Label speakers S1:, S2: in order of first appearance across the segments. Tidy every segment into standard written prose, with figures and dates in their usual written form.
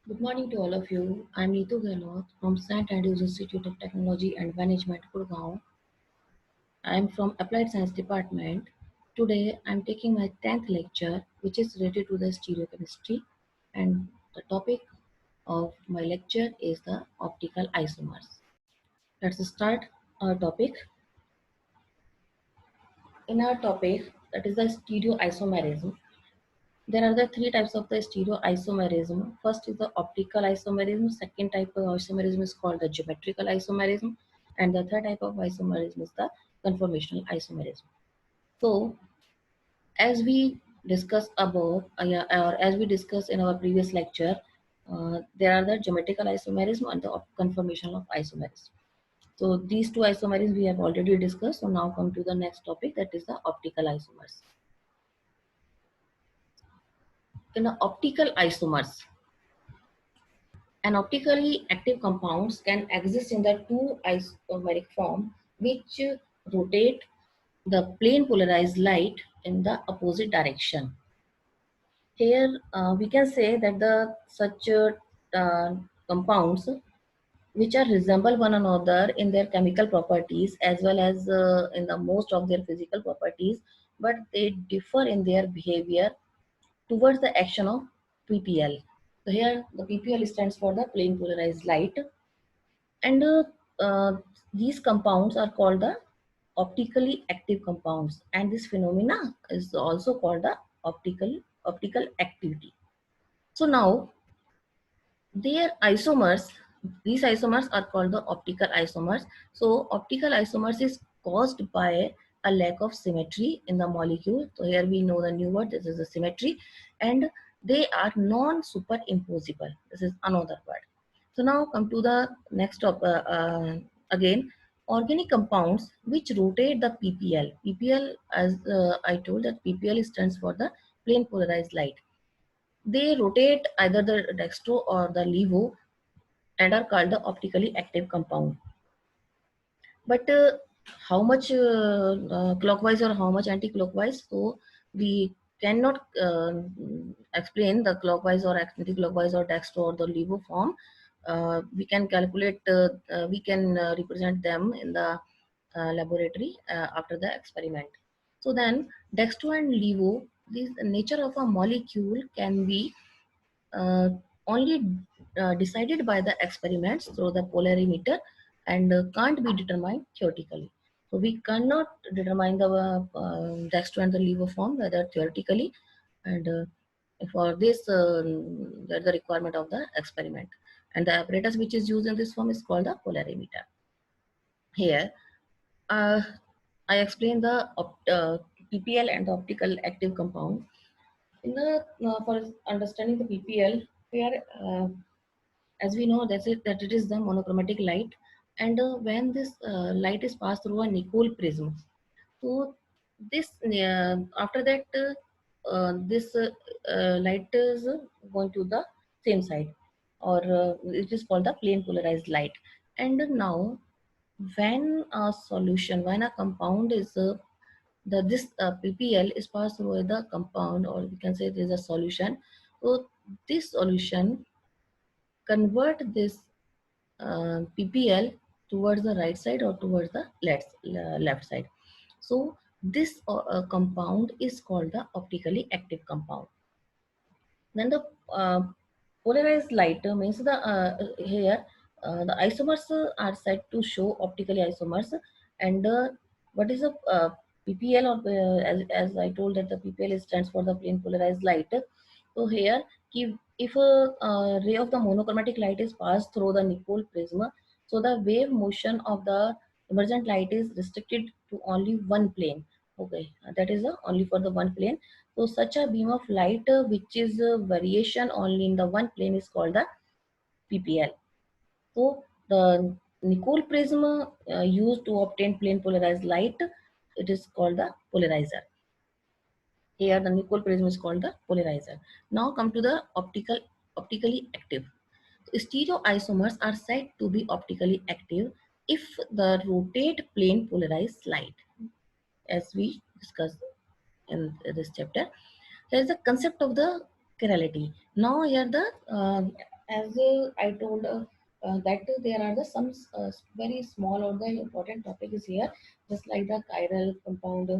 S1: Good morning to all of you. I'm Neetu Gehlot from St. Andrews Institute of Technology and Management, Gurgaon. I'm from Applied Science Department. Today, I'm taking my 10th lecture, which is related to the stereochemistry, and the topic of my lecture is the optical isomers. Let's start our topic. In our topic, that is the stereoisomerism. There are the three types of the stereoisomerism. First is the optical isomerism. Second type of isomerism is called the geometrical isomerism. And the third type of isomerism is the conformational isomerism. So, as we discussed above, or as we discussed in our previous lecture, there are the geometrical isomerism and the conformational of isomerism. So, these two isomerisms we have already discussed. So, now come to the next topic, that is the optical isomers. In the optical isomers, an optically active compounds can exist in the two isomeric form which rotate the plane polarized light in the opposite direction. Here we can say that the such compounds which are resemble one another in their chemical properties as well as in the most of their physical properties, but they differ in their behavior towards the action of PPL. So here the PPL stands for the plane polarized light, and uh, these compounds are called the optically active compounds, and this phenomena is also called the optical activity. So now their isomers, these isomers are called the optical isomers. So optical isomers is caused by a lack of symmetry in the molecule. So here we know the new word, this is a symmetry, and they are non-superimposable. This is another word. So now come to the next again, organic compounds which rotate the PPL. PPL, as I told, that PPL stands for the plane polarized light. They rotate either the dextro or the levo and are called the optically active compound. But how much clockwise or how much anti-clockwise? So we cannot explain the clockwise or anti-clockwise or dextro or the levo form. We can calculate, we can represent them in the laboratory after the experiment. So then dextro and levo, this nature of a molecule can be uh, only decided by the experiments through the polarimeter, and can't be determined theoretically. So we cannot determine the dextro and the levo form whether theoretically, and for this that's the requirement of the experiment. And the apparatus which is used in this form is called the polarimeter. Here, uh, I explain the PPL and the optical active compound. In the for understanding the PPL, where as we know that it is the monochromatic light, and when this light is passed through a Nicol prism, so this after that this light is going to the same side, or it is called the plane polarized light. And now when a solution, when a compound is the this PPL is passed through the compound, or we can say it is a solution. So this solution convert this PPL towards the right side or towards the left side. So this compound is called the optically active compound. Then the polarized light means the here the isomers are said to show optically isomers, and what is a PPL, or as I told that the PPL stands for the plane polarized light. So here, if a ray of the monochromatic light is passed through the Nicol prism, so the wave motion of the emergent light is restricted to only one plane. Okay, that is only for the one plane. So such a beam of light which is a variation only in the one plane is called the PPL. So the Nicol prism used to obtain plane polarized light, it is called the polarizer. Here the Nicol prism is called the polarizer. Now come to the optically active. Stereoisomers are said to be optically active if the rotate plane polarized light, as we discussed in this chapter. There is the concept of the chirality. Now here the as I told that there are the some very small or the important topic is here, just like the chiral compound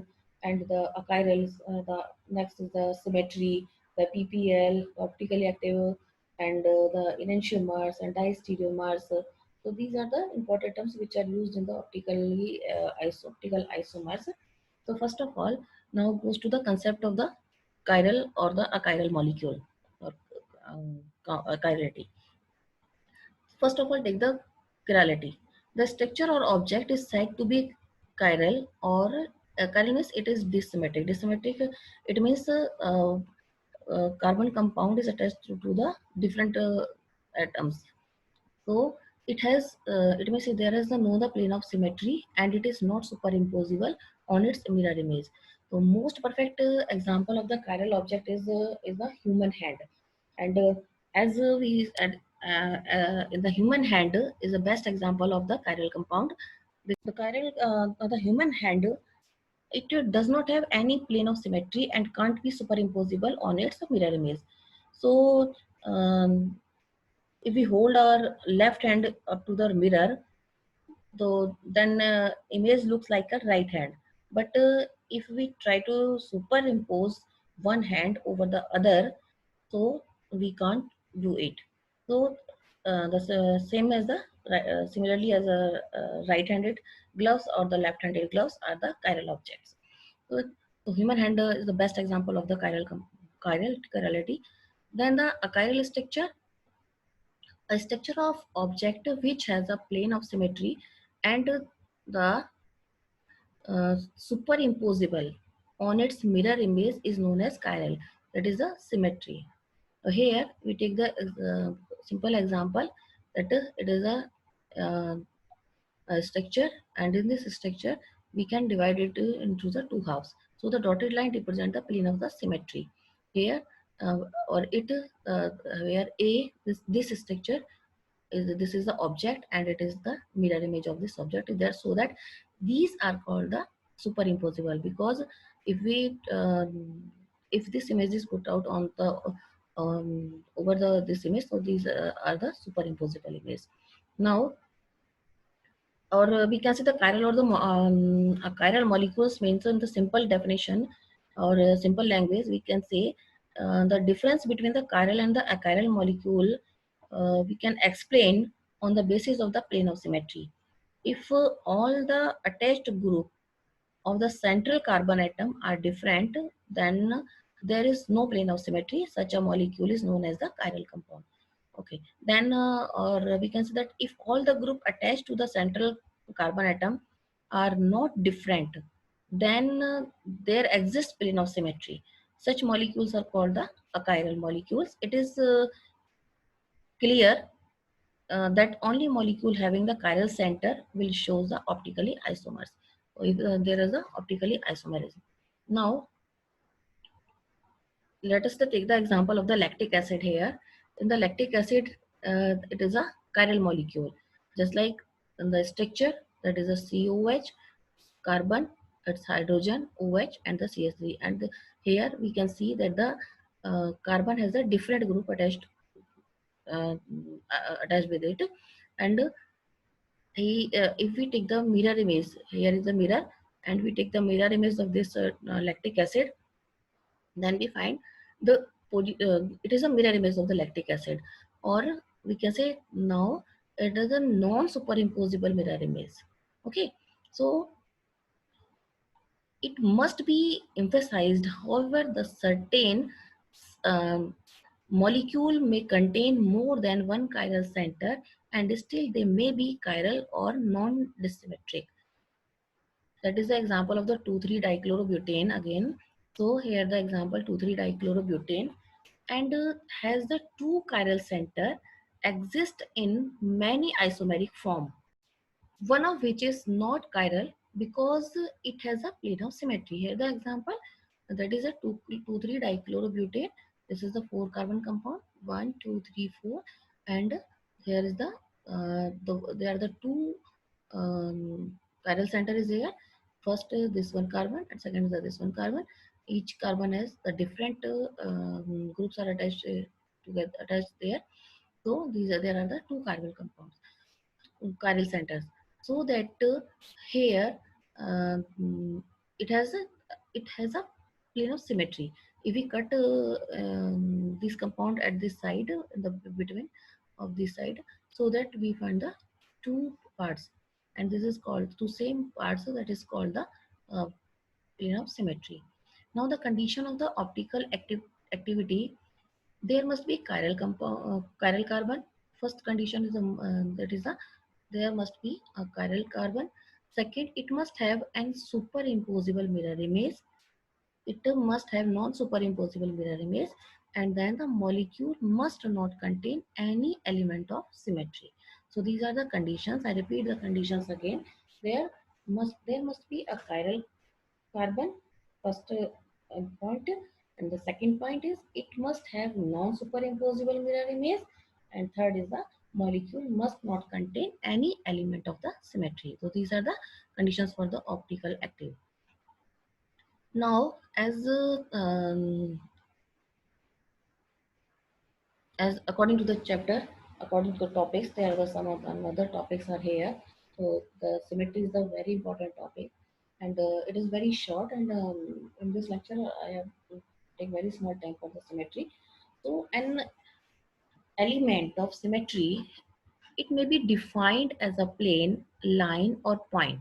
S1: and the achirals. The next is the symmetry, the PPL, optically active, and the enantiomers and diastereomers. So these are the important terms which are used in the optical isomers. So first of all, now goes to the concept of the chiral or the achiral molecule or chirality. First of all, take the chirality. The structure or object is said to be chiral or chiral means it is dissymmetric. Dissymmetric, it means carbon compound is attached to the different atoms. So it means there is no the plane of symmetry and it is not superimposable on its mirror image. So most perfect example of the chiral object is the human hand. And as we said, in the human hand is the best example of the chiral compound. The chiral, the human hand, it does not have any plane of symmetry and can't be superimposable on its mirror image. So if we hold our left hand up to the mirror, so then image looks like a right hand. But if we try to superimpose one hand over the other, so we can't do it. So the same as the similarly as a right-handed gloves or the left-handed gloves are the chiral objects. So, so human hand is the best example of the chiral chirality. Then the achiral structure, a structure of object which has a plane of symmetry and the superimposable on its mirror image is known as chiral. That is the symmetry. Here we take the simple example that it is a structure, and in this structure we can divide it into the two halves. So the dotted line represent the plane of the symmetry. Here or it where A this structure is, this is the object and it is the mirror image of this object there, so that these are called the superimposable, because if we if this image is put out on the over the this image, so these are the superimposable image. Now, or we can say the chiral or the chiral molecules means in the simple definition or simple language we can say the difference between the chiral and the achiral molecule we can explain on the basis of the plane of symmetry. If all the attached group of the central carbon atom are different, then there is no plane of symmetry. Such a molecule is known as the chiral compound. Okay, then or we can say that if all the group attached to the central carbon atom are not different, then there exists plane of symmetry. Such molecules are called the achiral molecules. It is clear that only molecule having the chiral center will show the optically isomers. So if there is a optically isomerism. Now let us take the example of the lactic acid here. In the lactic acid, it is a chiral molecule, just like in the structure, that is a COH, carbon, its hydrogen, OH, and the CH3. And here we can see that the carbon has a different group attached with it, and if we take the mirror image, here is the mirror, and we take the mirror image of this lactic acid, then we find the it is a mirror image of the lactic acid, or we can say now it is a non-superimposable mirror image. Okay, so it must be emphasized, however, the certain um, molecule may contain more than one chiral center and still they may be chiral or non-dissymmetric. That is the example of the 2,3-dichlorobutane again. So here the example 2,3-dichlorobutane and has the two chiral center exist in many isomeric form, one of which is not chiral because it has a plane of symmetry. Here the example, that is a 2,3-dichlorobutane. This is the 4 carbon compound, 1 2 3 4, and here is there are the two chiral center is there. First is this one carbon and second is this one carbon. Each carbon has the different groups are attached together attached there. So there are the two chiral compounds, chiral centers. So that here it has a plane of symmetry. If we cut this compound at this side, in the between of this side, so that we find the two parts, and this is called two same parts, so that is called the uh, plane of symmetry. Now the condition of the optical activity, there must be chiral carbon. First condition is that is a there must be a chiral carbon. Second, it must have an superimposable mirror image. It must have non-superimposable mirror image, and then the molecule must not contain any element of symmetry. So these are the conditions. I repeat the conditions again. There must be a chiral carbon, first point, and the second point is it must have non-superimposable mirror image, and third is the molecule must not contain any element of the symmetry. So these are the conditions for the optical active. Now as according to the chapter, according to the topics, there are some of another topics are here. So the symmetry is a very important topic, and it is very short. And in this lecture, I have to take very small time for the symmetry. So an element of symmetry, it may be defined as a plane, line, or point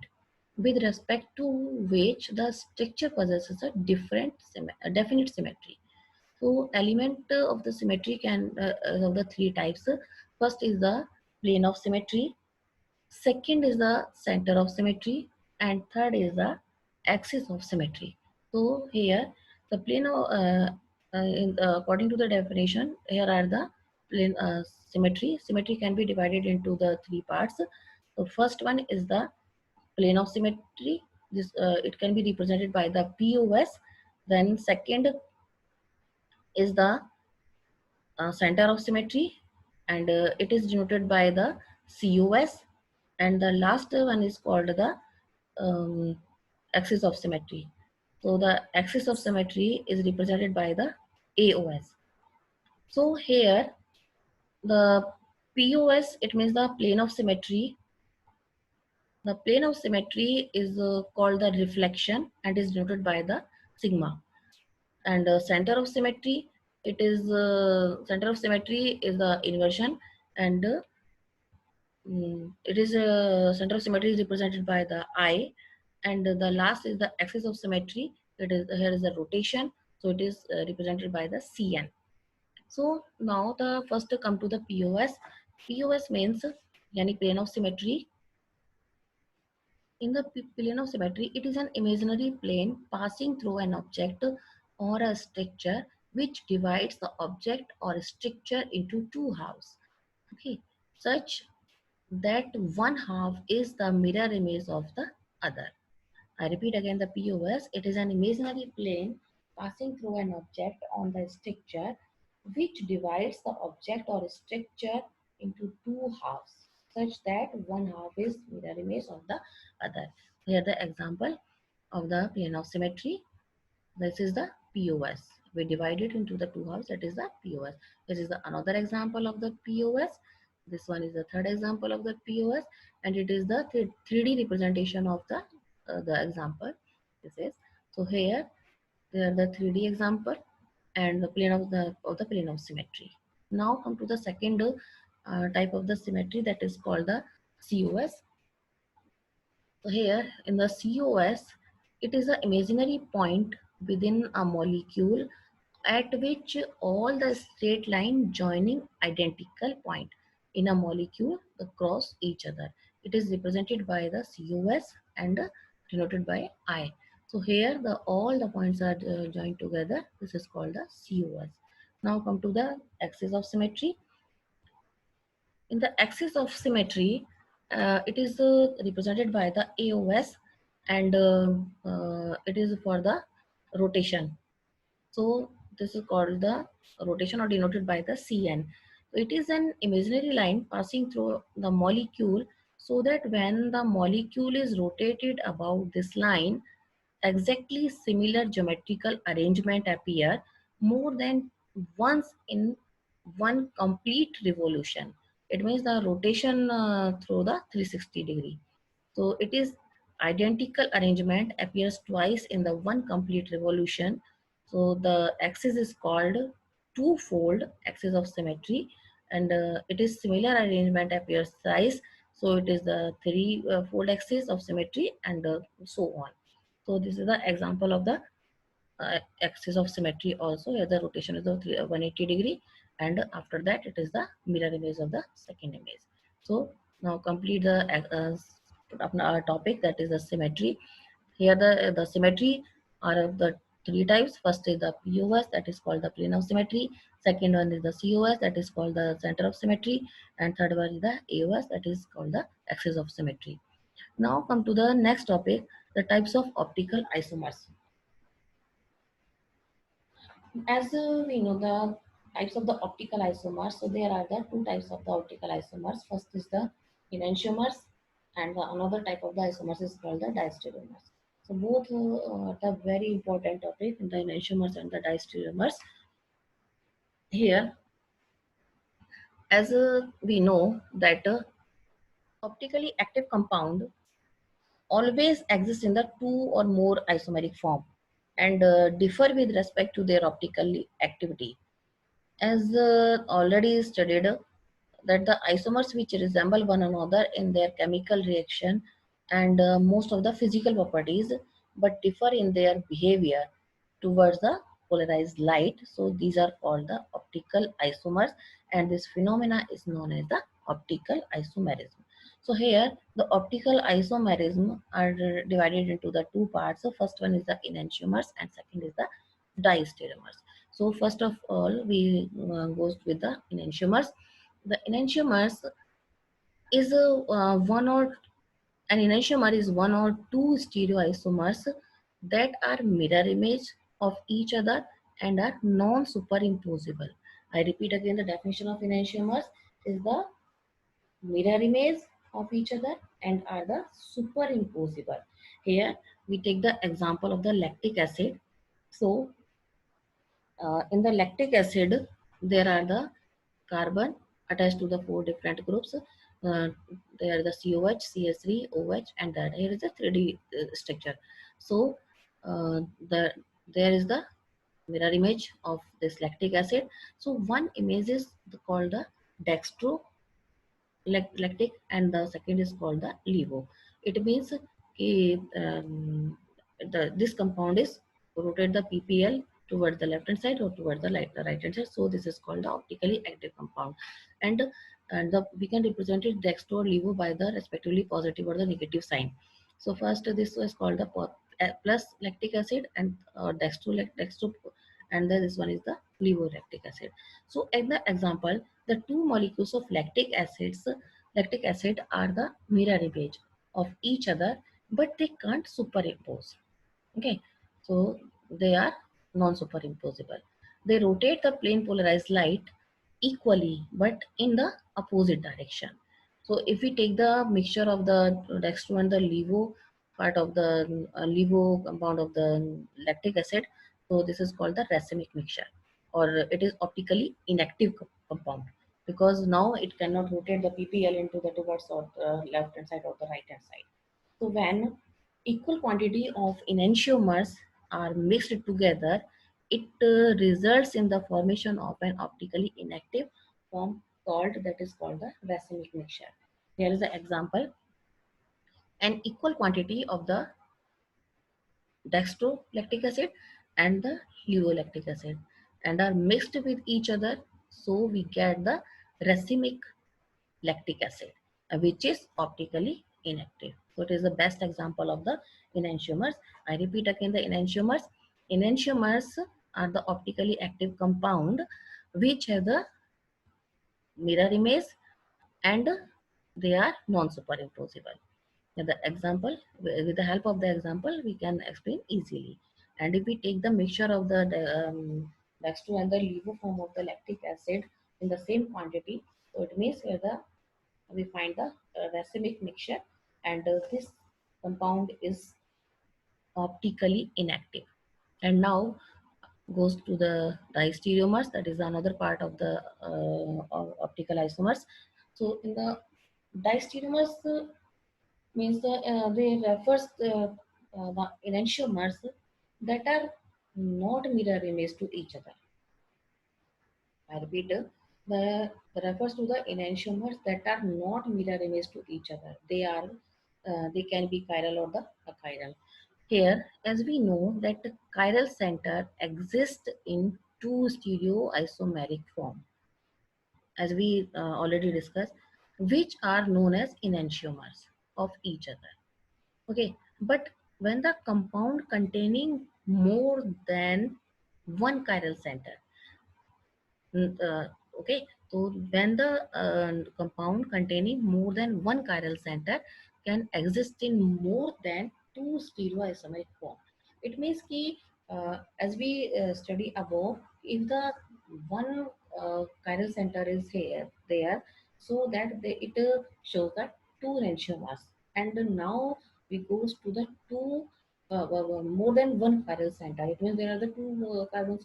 S1: with respect to which the structure possesses a a definite symmetry. So element of the symmetry can of the three types. First is the plane of symmetry. Second is the center of symmetry, and third is the axis of symmetry. So here the plane of according to the definition, here are the plane symmetry. Symmetry can be divided into the three parts. The first one is the plane of symmetry. This it can be represented by the POS. Then second is the center of symmetry, and it is denoted by the COS, and the last one is called the um, axis of symmetry. So the axis of symmetry is represented by the AOS. So here the POS, it means the plane of symmetry. The plane of symmetry is called the reflection and is denoted by the sigma. And center of symmetry, it is center of symmetry is the inversion, and it is center of symmetry is represented by the I, and the last is the axis of symmetry. It is here is the rotation, so it is represented by the CN. So now the first to come to the POS. POS means yani plane of symmetry. In the plane of symmetry, it is an imaginary plane passing through an object or a structure which divides the object or structure into two halves. Okay, such that one half is the mirror image of the other. I repeat again the POS. It is an imaginary plane passing through an object on the structure which divides the object or structure into two halves such that one half is mirror image of the other. Here the example of the plane of symmetry. This is the POS. We divide it into the two halves. That is the POS. This is the another example of the POS. This one is the third example of the POS, and it is the 3D representation of the example. This is so here they are the 3D example and the plane of the plane of symmetry. Now come to the second type of the symmetry, that is called the COS. So here in the COS, it is an imaginary point within a molecule at which all the straight line joining identical point in a molecule cross each other. It is represented by the COS and denoted by I. So here all the points are joined together. This is called the COS. Now come to the axis of symmetry. In the axis of symmetry, it is represented by the AOS, and it is for the rotation. So this is called the rotation or denoted by the CN. So it is an imaginary line passing through the molecule so that when the molecule is rotated about this line, exactly similar geometrical arrangement appear more than once in one complete revolution. It means the rotation through the 360-degree. So it is identical arrangement appears twice in the one complete revolution. So the axis is called two-fold axis of symmetry, and it is similar arrangement appears thrice. So it is the three-fold axis of symmetry, and so on. So this is the example of the axis of symmetry also, where the rotation is of 180-degree, and after that it is the mirror image of the second image. So now complete the topic, that is the symmetry. Here the symmetry are of the three types. First is the POS, that is called the plane of symmetry. Second one is the COS, that is called the center of symmetry. And third one is the AOS, that is called the axis of symmetry. Now come to the next topic, the types of optical isomers. As we know the types of the optical isomers, so there are the two types of the optical isomers. First is the enantiomers, and the another type of the isomers is called the diastereomers. So both are very important topic, the enantiomers and the diastereomers. Here, as we know that optically active compound always exist in the two or more isomeric form, and differ with respect to their optical activity. As already studied, that the isomers which resemble one another in their chemical reaction and most of the physical properties, but differ in their behavior towards the polarized light. So these are called the optical isomers, and this phenomena is known as the optical isomerism. So here the optical isomerism are divided into the two parts. So first one is the enantiomers and second is the diastereomers. So first of all, we goes with the enantiomers. The enantiomers is one or an enantiomer is one or two stereoisomers that are mirror image of each other and are non-superimposable. I repeat again, the definition of enantiomers is the mirror image of each other and are the superimposable. Here we take the example of the lactic acid. So in the lactic acid, there are the carbon attached to the four different groups. There are the COH, CS3, OH, and that here is the 3D structure. So the there is the mirror image of this lactic acid. So one image is called the dextro lactic, and the second is called the levo. It means this compound is rotate the PPL towards the left hand side or towards the right hand side. So this is called the optically active compound, and we can represent it dextro or levo by the respectively positive or the negative sign. So first this is called the plus lactic acid, and dextro, and then this one is the levulactic acid. So in the example, the two molecules of lactic acid are the mirror image of each other, but they can't superimpose. Okay, so they are non-superimposable. They rotate the plane polarized light equally, but in the opposite direction. So if we take the mixture of the dextro and the levo part of the levo compound of the lactic acid, so this is called the racemic mixture, or it is optically inactive compound, because now it cannot rotate the PPL into the towards or the left hand side or the right hand side. So when equal quantity of enantiomers are mixed together, it results in the formation of an optically inactive form that is called the racemic mixture. Here is an example. An equal quantity of the dextrolactic acid and the levulactic acid and are mixed with each other, so we get the racemic lactic acid, which is optically inactive. So it is the best example of the enantiomers. I repeat again, the enantiomers. Enantiomers are the optically active compound which have the mirror image, and they are non-superimposable. The example, with the help of the example, we can explain easily. And if we take the mixture of the dextro and the levo form of the lactic acid in the same quantity, so it means here we find the racemic mixture, and this compound is optically inactive. And now goes to the diastereomers, that is another part of the optical isomers. So in the diastereomers means they refers the enantiomers that are not mirror image to each other. I repeat, the refers to the enantiomers that are not mirror image to each other. They can be chiral or the achiral. Here, as we know that the chiral center exists in two stereoisomeric form, as we already discussed, which are known as enantiomers of each other. Okay, but when the compound containing more than one chiral center, okay, so when the compound containing more than one chiral center can exist in more than two stereoisomeric form. It means ki, as we study above, if the one chiral center is here there, so that it shows that two enantiomers, and now we goes to the two more than one chiral center. It means there are the two chiral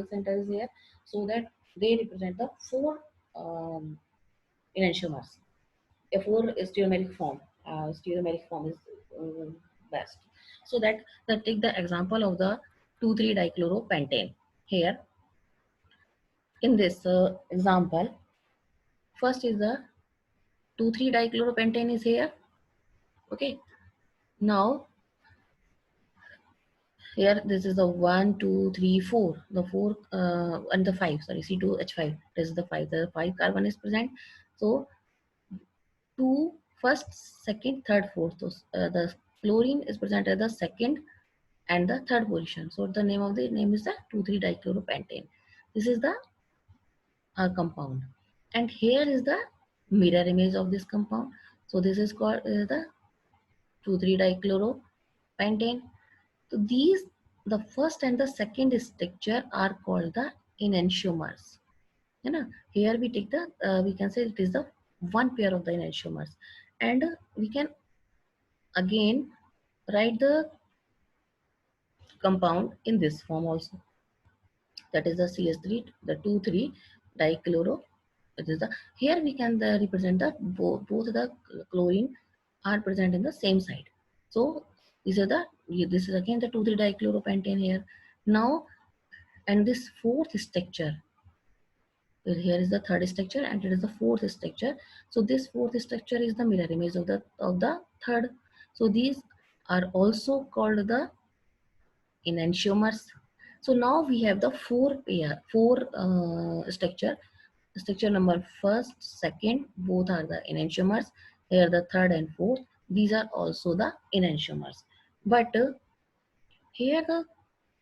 S1: centers here, so that they represent the four enantiomers. A four stereomeric form. Stereomeric form is best. So that take the example of the 2,3-dichloropentane. Here, in this example, first is the 2,3-dichloropentane is here. Okay. Now here this is the 1, 2, 3, 4. The 4 and the 5. Sorry, C2H5. This is the 5. The 5 carbon is present. So two, first, second, third, fourth. So, the chlorine is present at the second and the third position. So the name of the name is the 2,3-dichloropentane. This is the compound, and here is the mirror image of this compound. So this is called the 2,3-dichloropentane. So these, the first and the second structure are called the enantiomers. You know, here we take the we can say it is the one pair of the enantiomers, and we can again write the compound in this form also, that is the CH3, the 2,3-dichloro. It is the, here we can represent the both the chlorine are present in the same side. So these are the, this is again the 2,3-dichloropentane here. Now, and this fourth structure, here is the third structure and it is the fourth structure. So this fourth structure is the mirror image of the third. So these are also called the enantiomers. So now we have the four structure. Structure number first, second, both are the enantiomers. Here the third and fourth, these are also the enantiomers. But here the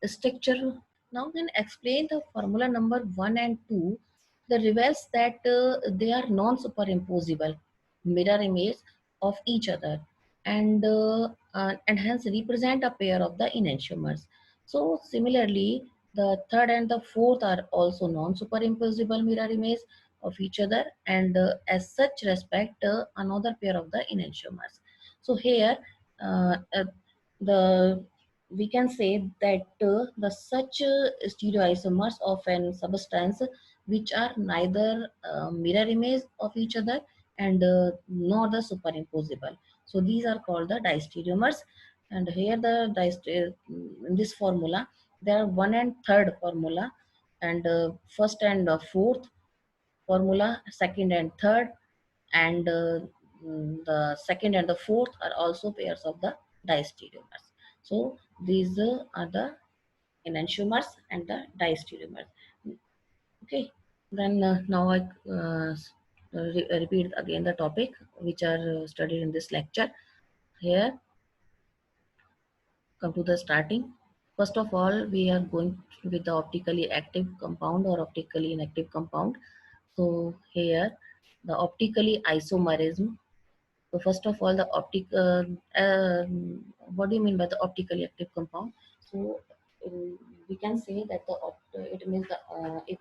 S1: structure, now can explain the formula number 1 and 2 that reveals that they are non-superimposable mirror image of each other, and hence represent a pair of the enantiomers. So similarly, the third and the fourth are also non-superimposable mirror image of each other, and as such respect another pair of the enantiomers. So here the we can say that the such stereoisomers of an substance which are neither mirror image of each other and nor the superimposable. So these are called the diastereomers. And here the in this formula there are one and third formula, and first and fourth formula, second and third, and the second and the fourth are also pairs of the diastereomers. So these are the enantiomers and the diastereomers. Okay, then now I repeat again the topic which are studied in this lecture. Here, come to the starting. First of all, we are going with the optically active compound or optically inactive compound. So here, the optically isomerism. So first of all, the what do you mean by the optically active compound? So we can say that it means if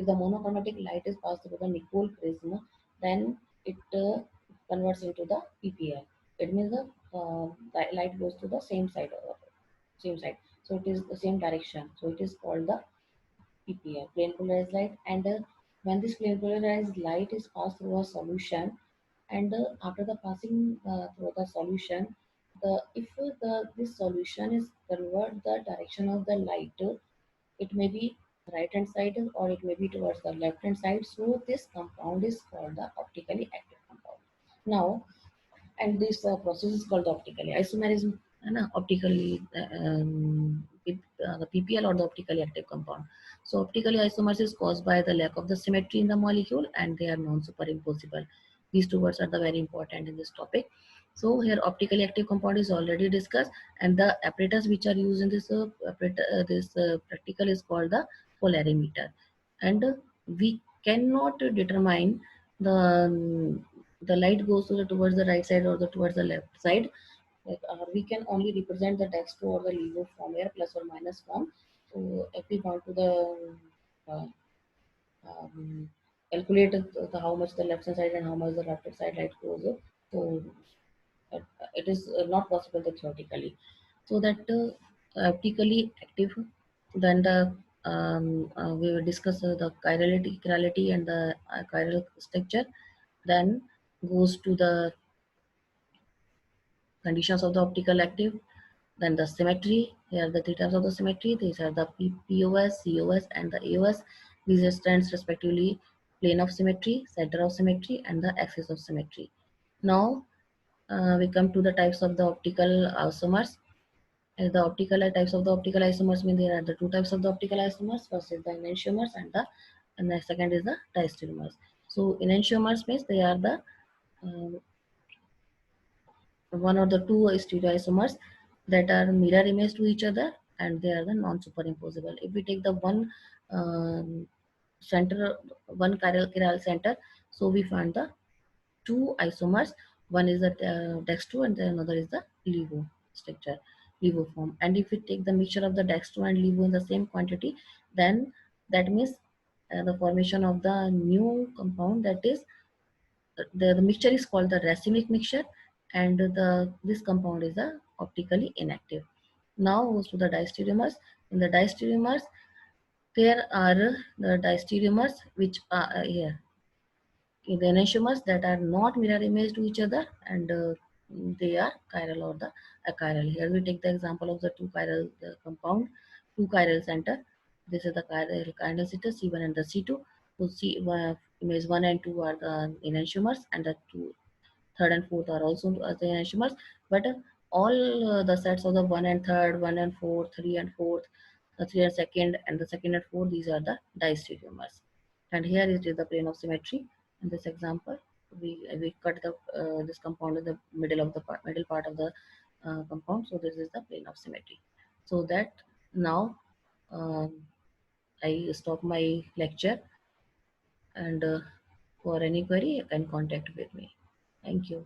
S1: the monochromatic light is passed through the Nicol prism, then it converts into the PPL. It means the light goes to the same side. Same side. so it is the same direction. So it is called the PPL, plane polarized light. And when this plane polarized light is passed through a solution, and after the passing through the solution, the if the this solution is convert the direction of the light, it may be right hand side or it may be towards the left hand side. So this compound is called the optically active compound. Now, and this process is called the optically isomerism, and optically with the PPL or the optically active compound. So optically isomers is caused by the lack of the symmetry in the molecule, and they are non-superimposable. These two words are the very important in this topic. So here optically active compound is already discussed, and the apparatus which are used in this practical is called the polarimeter. And we cannot determine the light goes towards the right side or towards the left side. Like we can only represent the dextro or the levo form here, plus or minus form. So if we want to uh, calculate how much the left hand side and how much the right hand side light goes, so uh, it is not possible theoretically. So that optically active, then the we will discuss the chirality and the chiral structure. Then goes to the conditions of the optical active. Then the symmetry. Here are the three types of the symmetry. These are the POS, COS, and the AOS. These stands respectively plane of symmetry, center of symmetry, and the axis of symmetry. Now we come to the types of the optical isomers. The optical types of the optical isomers mean there are the two types of the optical isomers. First is the enantiomers, and the second is the diastereomers. So enantiomers means they are the uh, one or the two stereoisomers that are mirror image to each other, and they are the non-superimposable. If we take the one center, one chiral center, so we find the two isomers. One is the dextro and the another is the levo structure, levo form. And if we take the mixture of the dextro and levo in the same quantity, then that means the formation of the new compound, that is the mixture is called the racemic mixture, and the this compound is optically inactive. Now goes to the diastereomers. In the diastereomers, there are the diastereomers which are here in the enantiomers that are not mirror image to each other, and they are chiral or the achiral. Here we take the example of the two chiral compound, two chiral center. This is the chiral center C1 and the C2. So image 1 and 2 are the enantiomers, and the two third and fourth are also the enantiomers. But all the sets of the one and third, one and fourth, three and fourth, three and second, and the second and fourth, these are the diastereomers. And here it is the plane of symmetry. In this example, we cut the this compound in the middle part of the compound. So this is the plane of symmetry. So that now um, I stop my lecture, and for any query you can contact with me. Thank you.